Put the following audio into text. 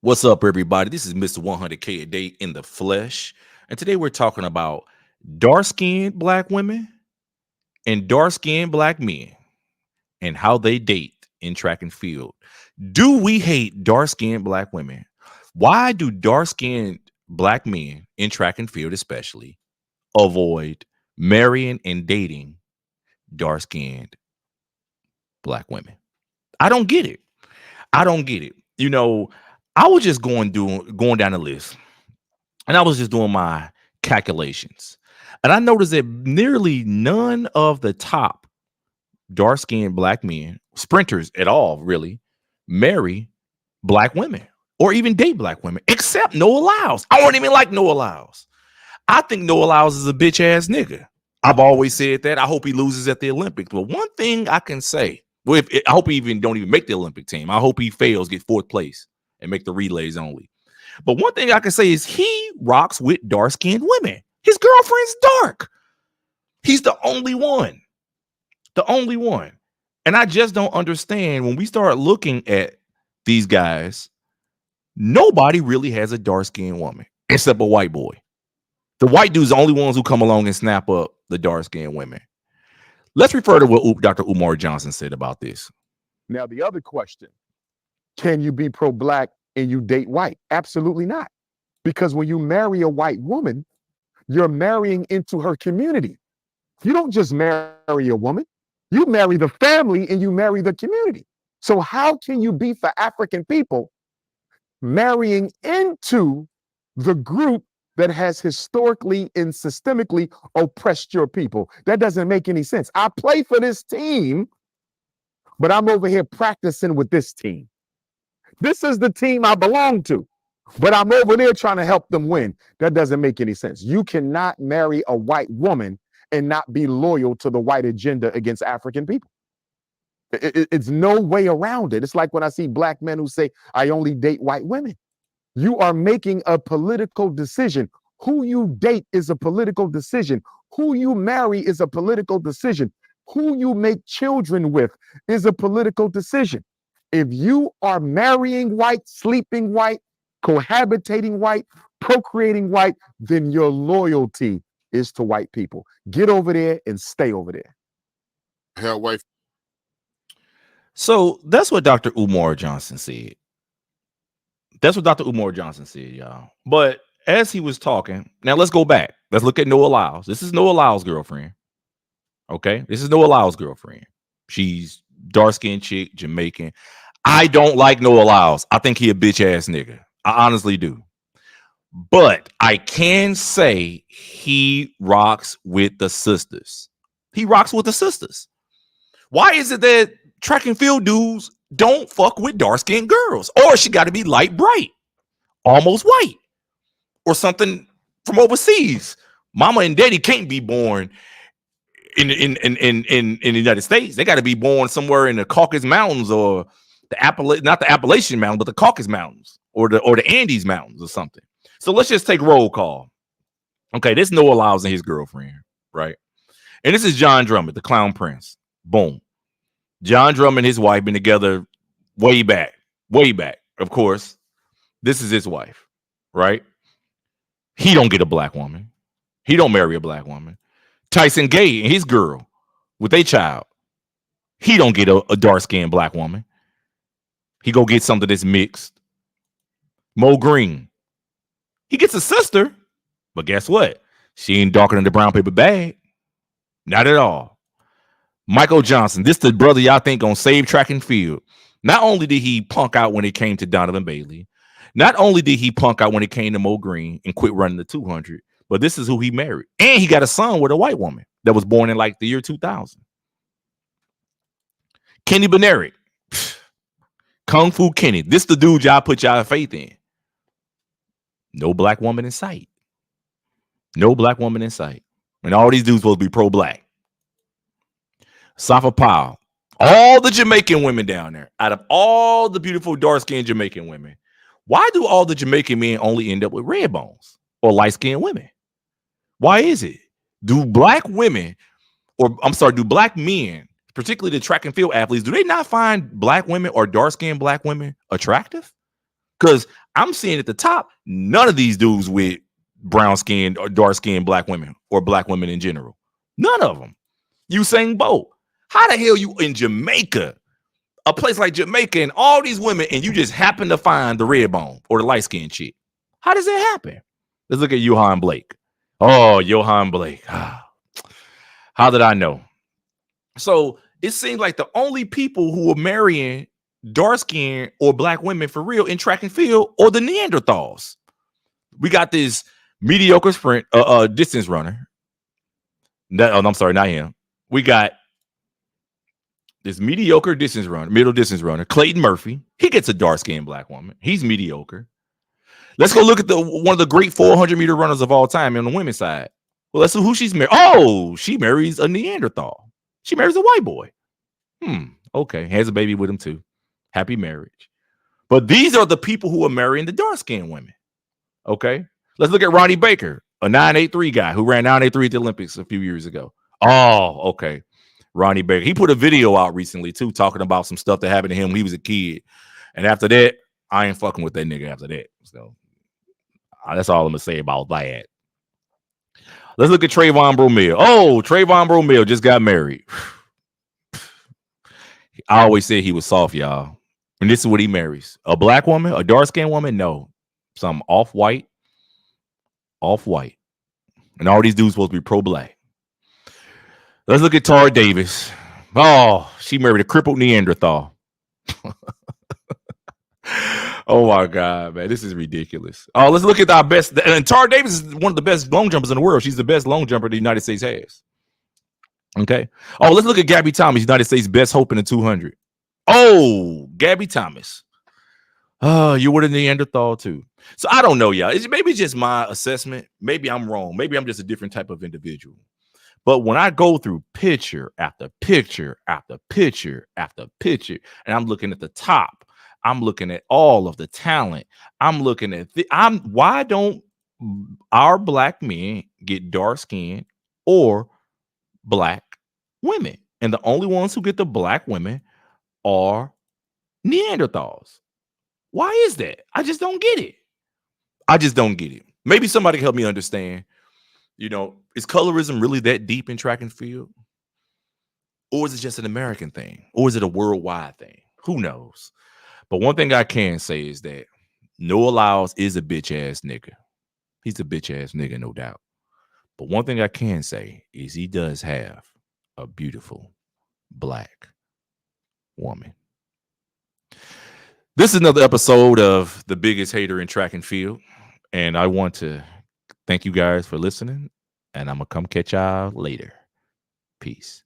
What's up, everybody? This is Mr. 100K a day in the flesh. And today we're talking about dark skinned black women and dark skinned black men and how they date in track and field. Do we hate dark skinned black women? Why do dark skinned black men in track and field, especially, avoid marrying and dating dark skinned black women? I don't get it. I don't get it. I was just going down the list. And I was just doing my calculations. And I noticed that nearly none of the top dark skinned black men, sprinters at all, really, marry black women or even date black women, except Noah Lyles. I don't even like Noah Lyles. I think Noah Lyles is a bitch ass nigga. I've always said that. I hope he loses at the Olympics. But one thing I can say, I hope he don't even make the Olympic team. I hope he fails, get fourth place, and make the relays only. But one thing I can say is he rocks with dark-skinned women. His girlfriend's dark. He's the only one. The only one. And I just don't understand when we start looking at these guys, nobody really has a dark-skinned woman except a white boy. The white dudes are the only ones who come along and snap up the dark-skinned women. Let's refer to what Dr. Umar Johnson said about this. Now, the other question, can you be pro-black and you date white? Absolutely not. Because when you marry a white woman, you're marrying into her community. You don't just marry a woman, you marry the family and you marry the community. So how can you be for African people marrying into the group that has historically and systemically oppressed your people? That doesn't make any sense. I play for this team, but I'm over here practicing with this team. This is the team I belong to, but I'm over there trying to help them win. That doesn't make any sense. You cannot marry a white woman and not be loyal to the white agenda against African people. It's no way around it. It's like when I see black men who say, I only date white women. You are making a political decision. Who you date is a political decision. Who you marry is a political decision. Who you make children with is a political decision. If you are marrying white, sleeping white, cohabitating white, procreating white, then your loyalty is to white people. Get over there and stay over there. Hell, wife. So that's what Dr. Umar Johnson said. That's what Dr. Umar Johnson said, y'all. But as he was talking, now let's go back. Let's look at Noah Lyles. This is Noah Lyles' girlfriend. Okay, this is Noah Lyles' girlfriend. She's dark-skinned chick, Jamaican. I don't like Noah Lyles. I think he a bitch ass nigga. I honestly do. But I can say he rocks with the sisters. He rocks with the sisters. Why is it that track and field dudes don't fuck with dark-skinned girls? Or she got to be light bright, almost white, or something from overseas. Mama and daddy can't be born in the United States. They got to be born somewhere in the Caucasus Mountains or not the Appalachian Mountains, but the Caucasus Mountains or the Andes Mountains or something. So let's just take roll call. Okay, this Noah Lyles and his girlfriend, right? And this is John Drummond, the Clown Prince. Boom. John Drummond and his wife been together way back. Of course, this is his wife, right? He don't get a black woman. He don't marry a black woman. Tyson Gay and his girl with their child, he don't get a dark-skinned black woman. He go get something that's mixed. Mo Green, he gets a sister, but guess what? She ain't darker than the brown paper bag. Not at all. Michael Johnson, this the brother y'all think gonna save track and field. Not only did he punk out when it came to Donovan Bailey, not only did he punk out when it came to Mo Green and quit running the 200, but this is who he married. And he got a son with a white woman that was born in like the year 2000. Kenny Benerick. Kung Fu Kenny. This the dude y'all put y'all faith in. No black woman in sight. No black woman in sight. And all these dudes supposed to be pro-black. Safa Powell. All the Jamaican women down there. Out of all the beautiful dark-skinned Jamaican women, why do all the Jamaican men only end up with red bones or light-skinned women? Why is it? Do black men, particularly the track and field athletes, do they not find black women or dark-skinned black women attractive? Because I'm seeing at the top, none of these dudes with brown skin or dark skinned black women or black women in general. None of them. Usain Bolt. How the hell you in Jamaica, a place like Jamaica, and all these women, and you just happen to find the red bone or the light skinned chick? How does that happen? Let's look at Johan Blake. Oh, Johan Blake. How did I know? So it seems like the only people who are marrying dark skinned or black women for real in track and field or the Neanderthals. We got this mediocre sprint, distance runner. I'm sorry, not him. We got this mediocre distance runner, middle distance runner, Clayton Murphy. He gets a dark skinned black woman. He's mediocre. Let's go look at one of the great 400-meter runners of all time on the women's side. Well, let's see who she's married. Oh, she marries a Neanderthal. She marries a white boy. Okay. Has a baby with him too. Happy marriage. But these are the people who are marrying the dark-skinned women. Okay. Let's look at Ronnie Baker, a 983 guy who ran 983 at the Olympics a few years ago. Oh, okay. Ronnie Baker. He put a video out recently too, talking about some stuff that happened to him when he was a kid. And after that, I ain't fucking with that nigga after that. So that's all I'm gonna say about that. Let's look at Trayvon Bromell. Oh, Trayvon Bromell just got married. I always said he was soft, y'all. And this is what he marries. A black woman, a dark-skinned woman? No. Some off-white. Off-white. And all these dudes supposed to be pro-black. Let's look at Tara Davis. Oh, she married a crippled Neanderthal. Oh my God, man. This is ridiculous. Oh, let's look at our best. And Tara Davis is one of the best long jumpers in the world. She's the best long jumper the United States has. Okay. Oh, let's look at Gabby Thomas, United States best hope in the 200. Oh, Gabby Thomas. Oh, you were a Neanderthal too. So I don't know, y'all. Maybe it's just my assessment. Maybe I'm wrong. Maybe I'm just a different type of individual. But when I go through picture after picture after picture after picture, and I'm looking at the top, I'm looking at all of the talent. I'm looking at why don't our black men get dark skin or black women? And the only ones who get the black women are Neanderthals. Why is that? I just don't get it. I just don't get it. Maybe somebody can help me understand. You know, is colorism really that deep in track and field? Or is it just an American thing? Or is it a worldwide thing? Who knows? But one thing I can say is that Noah Lyles is a bitch ass nigga. He's a bitch ass nigga, no doubt. But one thing I can say is he does have a beautiful black woman. This is another episode of The Biggest Hater in Track and Field. And I want to thank you guys for listening. And I'm going to come catch y'all later. Peace.